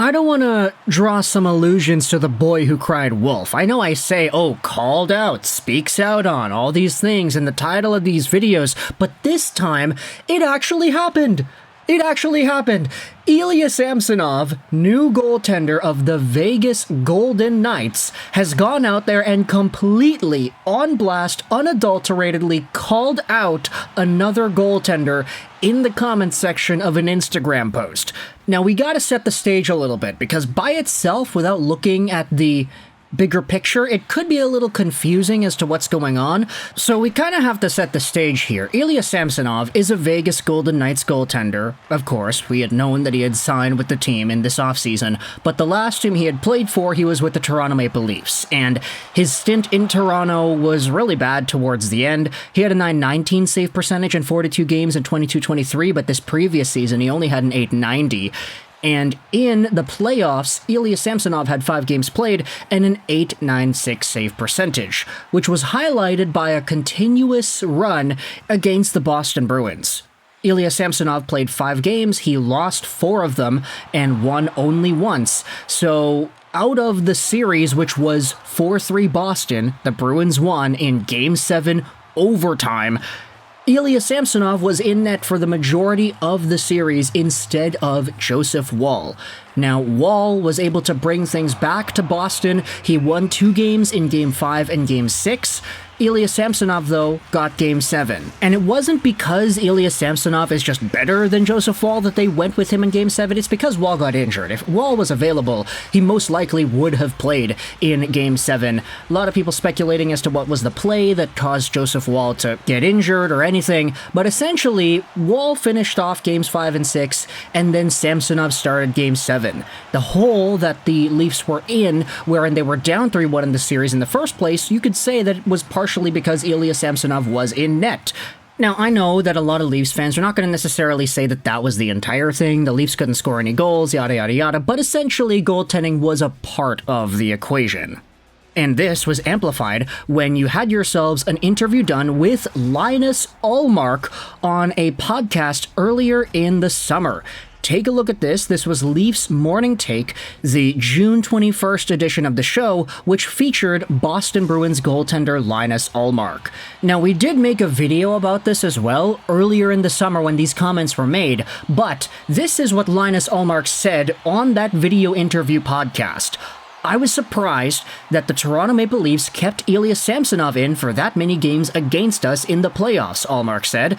I don't want to draw some allusions to the boy who cried wolf. I know I say, oh, called out, speaks out on, all these things in the title of these videos, but this time, it actually happened. It actually happened. Ilya Samsonov, new goaltender of the Vegas Golden Knights, has gone out there and completely, on blast, unadulteratedly called out another goaltender in the comments section of an Instagram post. Now, we gotta set the stage a little bit, because by itself, without looking at the bigger picture, it could be a little confusing as to what's going on, so we kind of have to set the stage here. Ilya Samsonov is a Vegas Golden Knights goaltender. Of course, we had known that he had signed with the team in this offseason, but the last team he had played for, he was with the Toronto Maple Leafs, and his stint in Toronto was really bad towards the end. He had a .919 save percentage in 42 games in 22-23, but this previous season he only had an .890. And in the playoffs, Ilya Samsonov had 5 games played and an .896 save percentage, which was highlighted by a continuous run against the Boston Bruins. Ilya Samsonov played 5 games, he lost 4 of them, and won only once. So out of the series, which was 4-3 Boston, the Bruins won in Game 7 overtime. Ilya Samsonov was in net for the majority of the series instead of Joseph Woll. Now, Woll was able to bring things back to Boston. He won 2 games in Game 5 and Game 6. Ilya Samsonov, though, got Game 7. And it wasn't because Ilya Samsonov is just better than Joseph Woll that they went with him in Game 7. It's because Woll got injured. If Woll was available, he most likely would have played in Game 7. A lot of people speculating as to what was the play that caused Joseph Woll to get injured or anything. But essentially, Woll finished off Games 5 and 6, and then Samsonov started Game 7. The hole that the Leafs were in, wherein they were down 3-1 in the series in the first place, you could say that it was partially because Ilya Samsonov was in net. Now, I know that a lot of Leafs fans are not going to necessarily say that that was the entire thing, the Leafs couldn't score any goals, yada yada yada, but essentially goaltending was a part of the equation. And this was amplified when you had yourselves an interview done with Linus Ullmark on a podcast earlier in the summer. Take a look at this. This was Leafs Morning Take, the June 21st edition of the show, which featured Boston Bruins goaltender Linus Ullmark. Now, we did make a video about this as well earlier in the summer when these comments were made, but this is what Linus Ullmark said on that video interview podcast. I was surprised that the Toronto Maple Leafs kept Ilya Samsonov in for that many games against us in the playoffs, Ullmark said.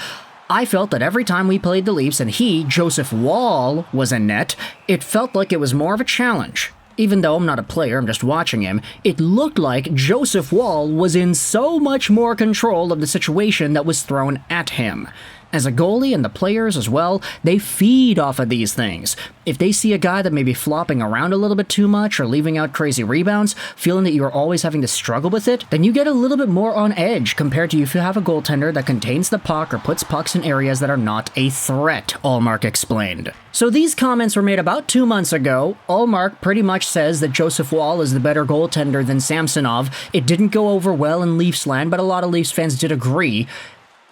I felt that every time we played the Leafs and he, Joseph Woll, was in net, it felt like it was more of a challenge. Even though I'm not a player, I'm just watching him, it looked like Joseph Woll was in so much more control of the situation that was thrown at him. As a goalie and the players as well, they feed off of these things. If they see a guy that may be flopping around a little bit too much or leaving out crazy rebounds, feeling that you're always having to struggle with it, then you get a little bit more on edge compared to if you have a goaltender that contains the puck or puts pucks in areas that are not a threat, Ullmark explained. So these comments were made about 2 months ago. Ullmark pretty much says that Joseph Woll is the better goaltender than Samsonov. It didn't go over well in Leafs land, but a lot of Leafs fans did agree.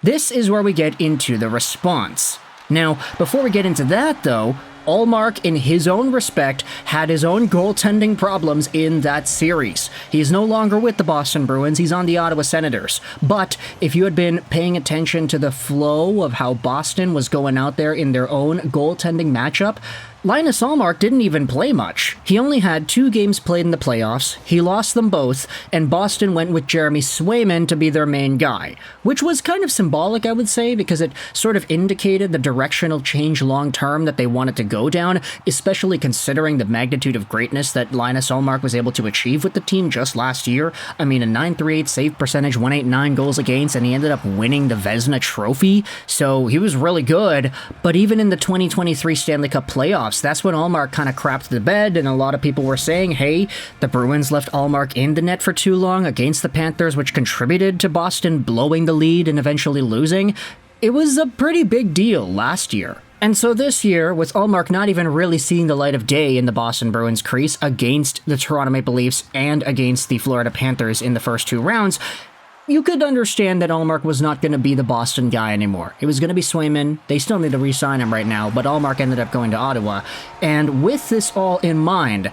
This is where we get into the response. Now, before we get into that, though, Ullmark, in his own respect, had his own goaltending problems in that series. He's no longer with the Boston Bruins, he's on the Ottawa Senators. But if you had been paying attention to the flow of how Boston was going out there in their own goaltending matchup, Linus Ullmark didn't even play much. He only had 2 games played in the playoffs, he lost them both, and Boston went with Jeremy Swayman to be their main guy. Which was kind of symbolic, I would say, because it sort of indicated the directional change long-term that they wanted to go down, especially considering the magnitude of greatness that Linus Ullmark was able to achieve with the team just last year. I mean, a .938 save percentage, .189 goals against, and he ended up winning the Vezina Trophy, so he was really good. But even in the 2023 Stanley Cup Playoffs, that's when Ullmark kind of crapped the bed, and a lot of people were saying, hey, the Bruins left Ullmark in the net for too long against the Panthers, which contributed to Boston blowing the lead and eventually losing. It was a pretty big deal last year. And so this year, with Ullmark not even really seeing the light of day in the Boston Bruins crease against the Toronto Maple Leafs and against the Florida Panthers in the first 2 rounds, you could understand that Ullmark was not going to be the Boston guy anymore. It was going to be Swayman. They still need to re-sign him right now, but Ullmark ended up going to Ottawa. And with this all in mind,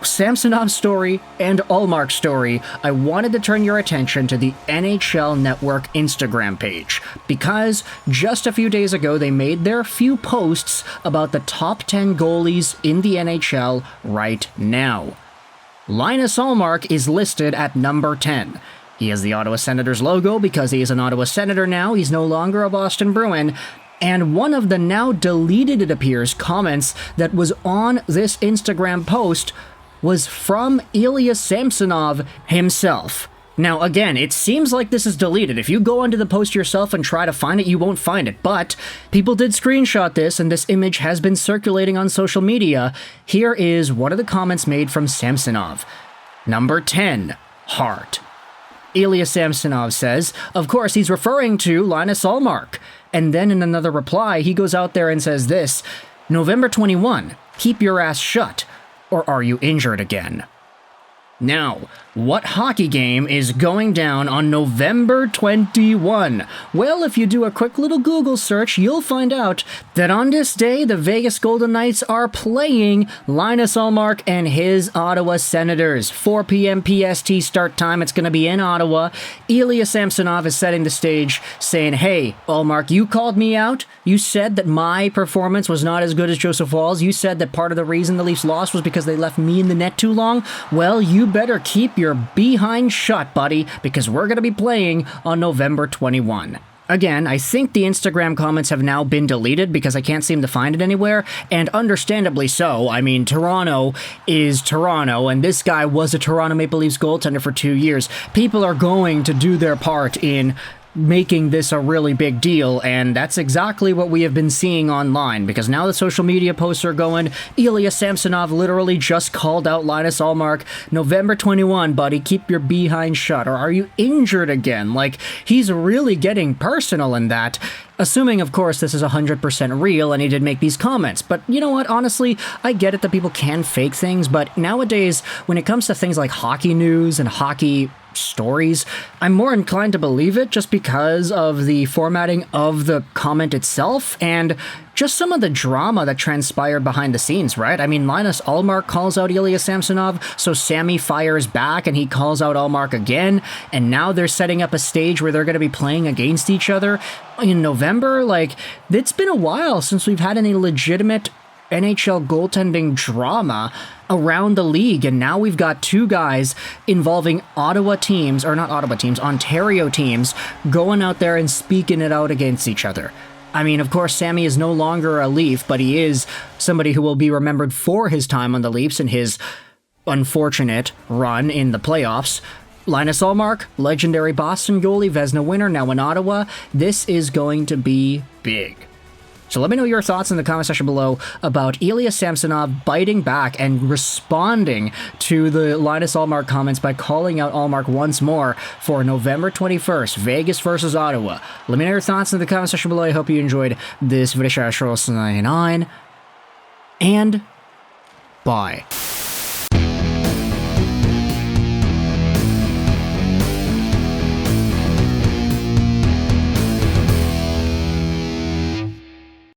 Samsonov's story and Ullmark's story, I wanted to turn your attention to the NHL Network Instagram page, because just a few days ago they made their few posts about the top 10 goalies in the NHL right now. Linus Ullmark is listed at number 10. He has the Ottawa Senators logo because he is an Ottawa Senator now. He's no longer a Boston Bruin. And one of the now deleted, it appears, comments that was on this Instagram post was from Ilya Samsonov himself. Now, again, it seems like this is deleted. If you go onto the post yourself and try to find it, you won't find it. But people did screenshot this, and this image has been circulating on social media. Here is one of the comments made from Samsonov. Number 10, heart. Ilya Samsonov says, of course, he's referring to Linus Ullmark. And then in another reply, he goes out there and says this, November 21, keep your ass shut, or are you injured again? Now, what hockey game is going down on November 21? Well, if you do a quick little Google search, you'll find out that on this day, the Vegas Golden Knights are playing Linus Ullmark and his Ottawa Senators. 4 p.m. PST start time. It's going to be in Ottawa. Ilya Samsonov is setting the stage, saying, hey, Ullmark, you called me out. You said that my performance was not as good as Joseph Woll's. You said that part of the reason the Leafs lost was because they left me in the net too long. Well, you better keep your behind shut, buddy, because we're going to be playing on November 21. Again, I think the Instagram comments have now been deleted because I can't seem to find it anywhere, and understandably so. I mean, Toronto is Toronto, and this guy was a Toronto Maple Leafs goaltender for 2 years. People are going to do their part in making this a really big deal, and that's exactly what we have been seeing online, because now the social media posts are going, Ilya Samsonov literally just called out Linus Ullmark, November 21, buddy, keep your behind shut, or are you injured again? Like, he's really getting personal in that. Assuming, of course, this is 100% real and he did make these comments. But you know what? Honestly, I get it that people can fake things, but nowadays, when it comes to things like hockey news and hockey stories, I'm more inclined to believe it just because of the formatting of the comment itself and just some of the drama that transpired behind the scenes, right? I mean, Linus Ullmark calls out Ilya Samsonov, so Sammy fires back and he calls out Ullmark again, and now they're setting up a stage where they're going to be playing against each other in November. Like, it's been a while since we've had any legitimate NHL goaltending drama around the league, and now we've got two guys involving Ontario teams going out there and speaking it out against each other. I mean, of course, Sammy is no longer a Leaf, but he is somebody who will be remembered for his time on the Leafs and his unfortunate run in the playoffs. Linus Ullmark, legendary Boston goalie, Vezina winner, now in Ottawa. This is going to be big. So let me know your thoughts in the comment section below about Ilya Samsonov biting back and responding to the Linus Ullmark comments by calling out Ullmark once more for November 21st, Vegas versus Ottawa. Let me know your thoughts in the comment section below. I hope you enjoyed this video. And bye.